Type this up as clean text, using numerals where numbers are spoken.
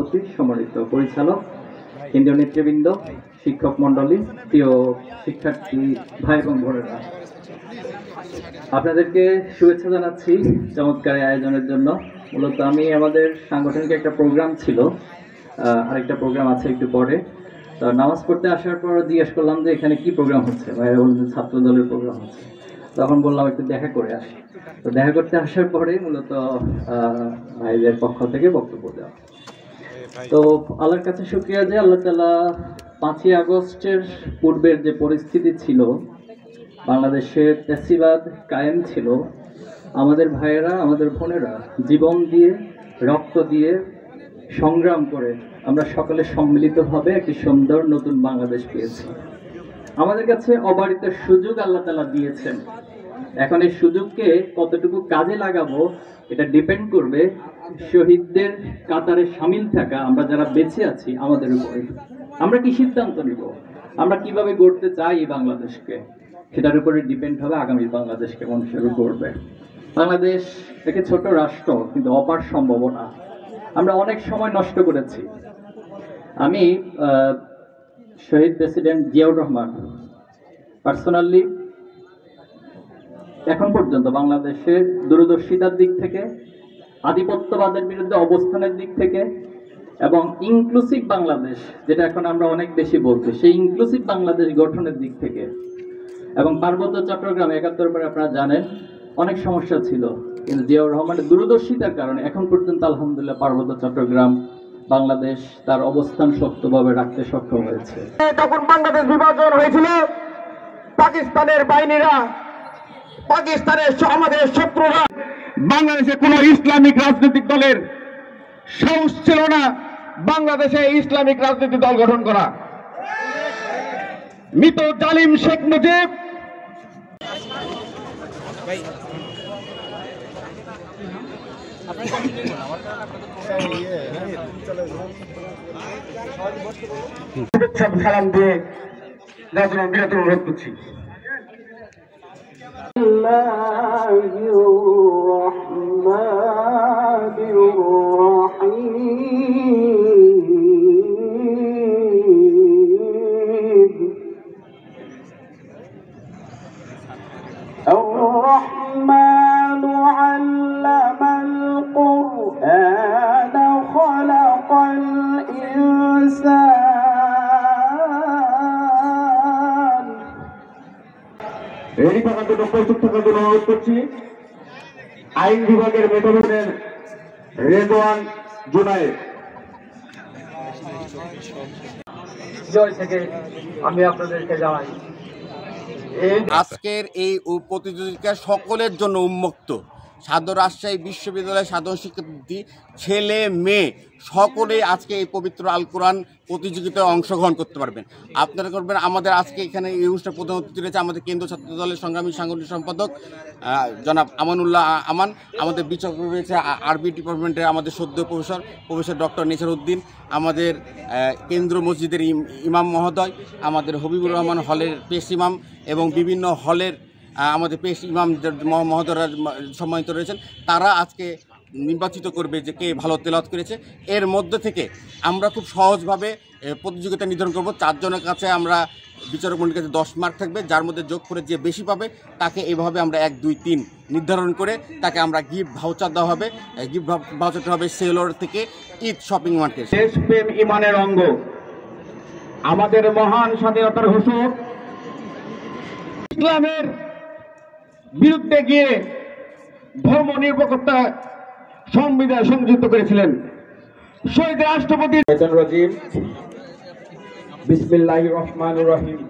সভাপতি, সম্মানিত পরিচালক, কেন্দ্রীয় নেতৃবৃন্দ, শিক্ষক মন্ডলী, প্রিয় শিক্ষার্থী ভাই এবং বোনেরা, আপনাদেরকে শুভেচ্ছা জানাচ্ছি চমৎকার আয়োজনের জন্য। মূলত আমি আমাদের সাংগঠনিক একটা প্রোগ্রাম ছিল, আরেকটা প্রোগ্রাম আছে একটু পরে। তো নামাজ পড়তে আসার পর জিজ্ঞেস করলাম যে এখানে কি প্রোগ্রাম হচ্ছে, ভাইরা বললেন ছাত্র দলের প্রোগ্রাম হচ্ছে। তখন বললাম একটু দেখা করে আসি। তো দেখা করতে আসার পরে মূলত ভাইদের পক্ষ থেকে বক্তব্য দেওয়া। তো আল্লাহর কাছে শুকরিয়া যে আল্লাহ তাআলা 5ই আগস্টের পূর্বের যে পরিস্থিতি ছিল, বাংলাদেশে ফ্যাসিবাদ কায়েম ছিল, আমাদের ভাইয়েরা, আমাদের বোনেরা জীবন দিয়ে, রক্ত দিয়ে সংগ্রাম করে আমরা সকলে সম্মিলিতভাবে একটি সুন্দর নতুন বাংলাদেশ পেয়েছি। আমাদের কাছে অবারিত সুযোগ আল্লাহ তাআলা দিয়েছেন। এখন এই সুযোগকে কতটুকু কাজে লাগাবো এটা ডিপেন্ড করবে শহীদদের কাতারে শামিল থাকা আমরা যারা বেঁচে আছি আমাদের উপরে। আমরা কি সিদ্ধান্ত নিব, আমরা কিভাবে গড়তে চাই এই বাংলাদেশকে, সেটার উপরে ডিপেন্ড হবে আগামী বাংলাদেশ কেমন শুরু করবে। বাংলাদেশ একটি ছোট রাষ্ট্র, কিন্তু অপার সম্ভাবনা। আমরা অনেক সময় নষ্ট করেছি। আমি শহীদ প্রেসিডেন্ট জিয়াউর রহমান পার্সোনালি এখন পর্যন্ত বাংলাদেশের দূরদর্শিতার দিক থেকে, আধিপত্যবাদের বিরুদ্ধে অবস্থানের দিক থেকে এবং ইনক্লুসিভ বাংলাদেশ, যেটা এখন আমরা অনেক বেশি বলছি, সেই ইনক্লুসিভ বাংলাদেশ গঠনের দিক থেকে এবং পার্বত্য চট্টগ্রাম ৭১ পরে আপনারা জানেন অনেক সমস্যা ছিল, কিন্তু জিয়াউর রহমানের দূরদর্শিতার কারণে এখন পর্যন্ত আলহামদুলিল্লাহ পার্বত্য চট্টগ্রাম বাংলাদেশ তার অবস্থান শক্তভাবে রাখতে সক্ষম হয়েছে। তখন বাংলাদেশ বিভাজন হয়েছিল, পাকিস্তানের বাহিনীরা, পাকিস্তানের আমাদের শত্রুরা, বাংলাদেশে কোন ইসলামিক রাজনৈতিক দলের সাহস ছিল না বাংলাদেশে ইসলামিক রাজনৈতিক দল গঠন করা। মৃত জালিম শেখ মুজিব সালাম দিয়ে বিরত অনুরোধ করছি। الرحمن علم القرآن خلق الإنسان। রেডি থাকার জন্য, প্রস্তুত থাকার জন্য অনুরোধ করছি আইন বিভাগের মেধাবীদের রেদওয়ান জুনায়েদ। জয় থেকে আমি আপনাদেরকে জানাই আজকের এই প্রতিযোগিতা সকলের জন্য উন্মুক্ত। রাজশাহী বিশ্ববিদ্যালয়ের সাধারণ শিক্ষার্থী, ছেলে মেয়ে সকলেই আজকে এই পবিত্র আল কোরআন প্রতিযোগিতায় অংশগ্রহণ করতে পারবেন। আপনারা করবেন। আমাদের আজকে এখানে এই অনুষ্ঠানে প্রধান অতিথি রয়েছে আমাদের কেন্দ্রীয় ছাত্র দলের সংগ্রামী সাংগঠনিক সম্পাদক জনাব আমানুল্লাহ আমান। আমাদের বিচারক রয়েছে আরবি ডিপার্টমেন্টের আমাদের সদ্য প্রফেসর ডক্টর নেসার উদ্দিন, আমাদের কেন্দ্রীয় মসজিদের ইমাম মহোদয়, আমাদের হবিবুর রহমান হলের পেশ ইমাম এবং বিভিন্ন হলের আমাদের পেশ ইমাম মহোদয়রা সম্মানিত রয়েছেন। তারা আজকে নির্বাচিত করবে যে কে ভালো তেলাওয়াত করেছে। এর মধ্যে থেকে আমরা খুব সহজভাবে প্রতিযোগিতা নির্ধারণ করব। 4 জনের কাছে আমরা বিচারক মণ্ডলীর কাছে 10 মার্ক থাকবে, যার মধ্যে যোগ করে যে বেশি পাবে তাকে এইভাবে আমরা 1, 2, 3 নির্ধারণ করে তাকে আমরা গিফট ভাউচার দেওয়া হবে। গিফট ভাউচারটা হবে সেলোর থেকে ঈদ শপিং মার্কেট। দেশপ্রেম ইমানের অঙ্গ, আমাদের মহান স্বাধীনতার ঘোষক ইসলামের বিরুদ্ধে গিয়ে ধর্ম নিরপেক্ষতা সংবিধান সংযুক্ত করেছিলেন শহীদ রাষ্ট্রপতি। বিসমিল্লাহির রহমানির রহিম।